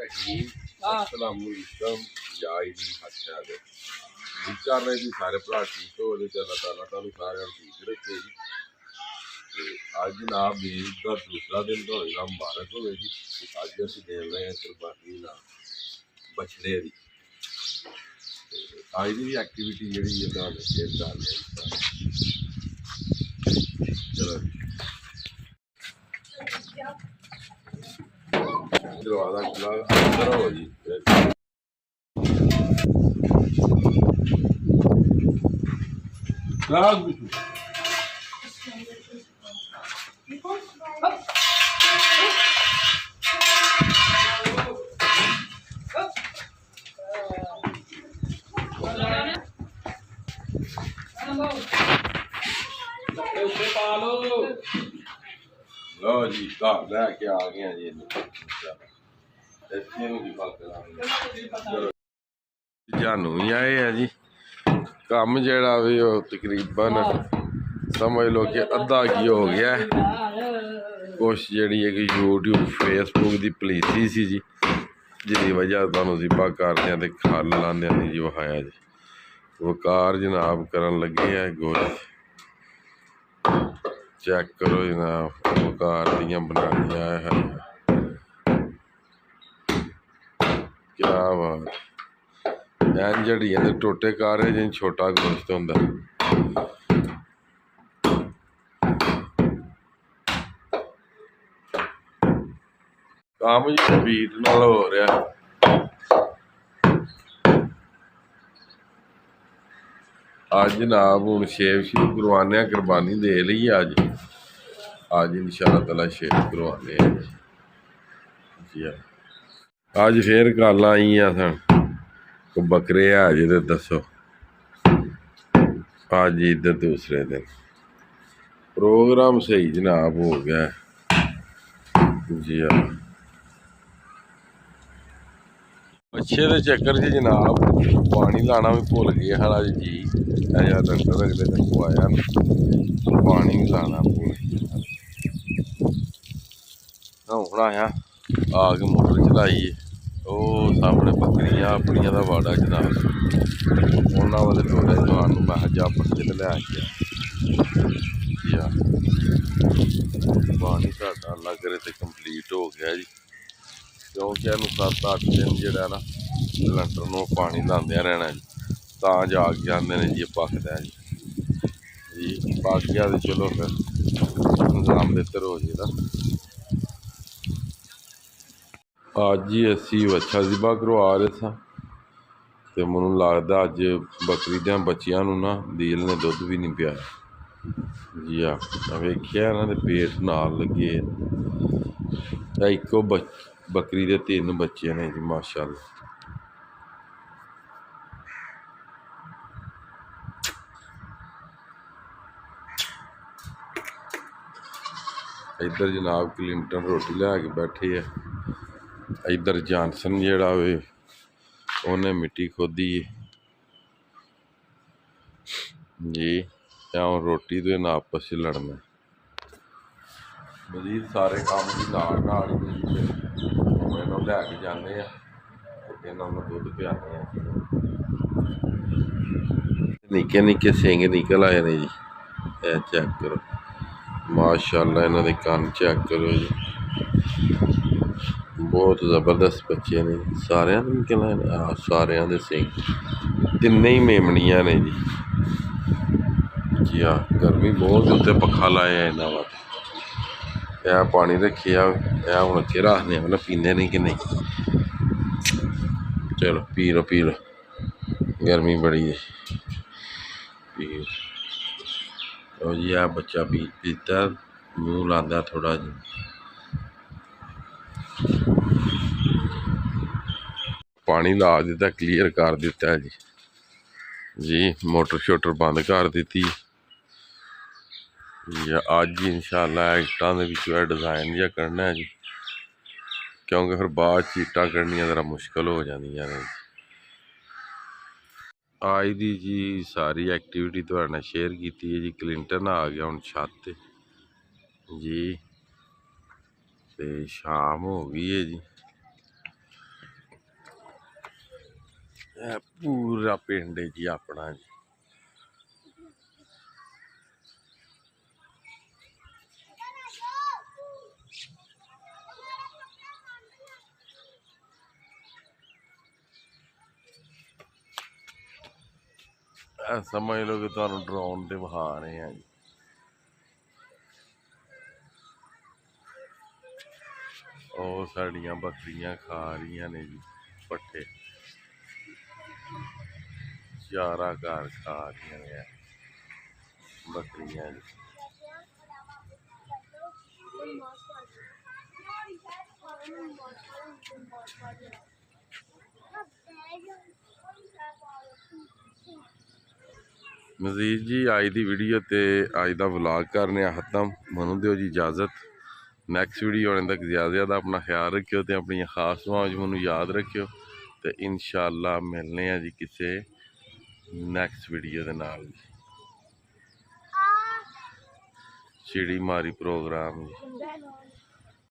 अस्सलामुअलैकुम जायदी हत्यादे कर रहे जी सारे भरा ठीक हो ते अल्लाह ताला तुहानू सारे ठीक रखे जी। अज जनाब ईद का दूसरा दिन होएगा मुबारक होवे जी। अज असीं दे रहे हैं कुर्बानी ना बछड़े दी। अज दी एक्टिविटी जिहड़ी है तुहानू शेयर कर रहे हैं। चलो दरवाजा खुला अंदर हो जी। लो जी घर लैके आ गए जी। जानू भी आए है जी। कम जड़ा भी तकरीबन समझ लो कि अद्धा की हो गया है। कुछ जी है कि यूट्यूब फेसबुक की पलीसी सी जी, जिसकी वजह तुहानू जिब्बा करदे ते खल लांदे नहीं जी वहाया जी। वकार जनाब करन लगे है गोश्त चेक करो जनाब। वकार दियां बनानियां है क्या बात। एन जड़ियां ते टोटे कार है जिन छोटा गोश्त होंदा। काम जी स्पीड नाल हो रहा। अज जनाब हूँ शेव शुरू करवाने कुर्बानी दे ली अज। अज इंशाअल्लाह ताला शेव करवाने जी। अज फिर गल आई सन बकरे है जी ते दसो। अज ईद दूसरे दिन प्रोग्राम सही जनाब हो गया जी। हाँ अच्छे के चक्कर च जनाब पानी लाना भी भुल गए साढ़ा जी। ऐसा डंगर अगले दिन पवाया पानी भी लाना भुल गया। हूँ आया आके मोटर चलाई वो सामने बकरियां अपनिया का वाड़ा जनाब। उन्होंने वाले टोले दुकान मैं जा पत्ते तो लै गया। पानी साडा लगरे तो कंप्लीट हो गया जी, क्योंकि इनू 7-8 दिन जोड़ा ना सिलेंडर में पानी लाद्या रहना जी, तां जाके आते हैं जी पकदा जी। पक गया तो चलो फिर निजाम बेहतर हो जाएगा। अज ही असी बच्छा जिबा करवा रहे थे तो मैनू लगता अज बकरी दे बच्चिया ना दील ने दुध भी नहीं पिया जी। हाँ वेखिया इन्हों के पेट नाल लगे इको बकरी के 3 बच्चे ने जी माशाअल्लाह। इधर जनाब क्लिंटन रोटी लैके बैठे है। इधर जानसन जड़ा वे उन्हें मिट्टी खोदी जी। हूँ रोटी तो इन्हें आपस च लड़ना मजीद सारे काम की नाल लैके जाने इन्होंने दुध पियाने। निक्के निक्के सिंग निकल आए ने जी। चेक करो माशाअल्लाह। इन्हों के कन चेक करो जी, बहुत जबरदस्त बच्चे ने सारे निकल आए। सारे दे सिंग तिन्ने ही मेमनियां ने जी। जी हाँ गर्मी बहुत उत्ते पक्खा लाया इन्होंने वास्ते। यह पानी रखिया हूँ अगे रखने मतलब पींदे नहीं कि नहीं। चलो पी लो गर्मी बड़ी है पी लो जी। आ बच्चा पीता मूँह लांदा थोड़ा जी। पानी ला दिता क्लीयर कर दिता है जी। मोटर शोटर बंद कर दी जी। अज इंशाअल्लाह इट्टां दे विचों डिजाइन जिहा करना है जी, क्योंकि फिर बाद इट्टां कड्ढनियां जरा मुश्किल हो जांदियां ने। अज दी जी सारी एक्टिविटी तुहाडे नाल शेयर की है जी। क्लिंटन आ गया हुण छत ते जी ते शाम हो गई है जी। ਇਹ ਪੂਰਾ ਪਿੰਡ ਹੈ ਜੀ ਆਪਣਾ ਜੀ। समझ लो कि तुहानू ड्रोन ते विखा रहे हैं जी। और साड़ियाँ बकरियां खा रही ने जी पट्ठे, चारा घर खा रही ने बकरियां जी। मजीद जी अज की वीडियो ते अज का व्लॉग करने खत्म। मनु दिओ जी इजाज़त। नैक्सट वीडियो आने तक ज़्यादा अपना ख्याल रखियो ते अपनी खास दुआवां मैनू याद रखियो ते इंशाअल्लाह मिलने हैं जी किसी नैक्सट वीडियो दे नाल। चिड़ी मारी प्रोग्राम जी।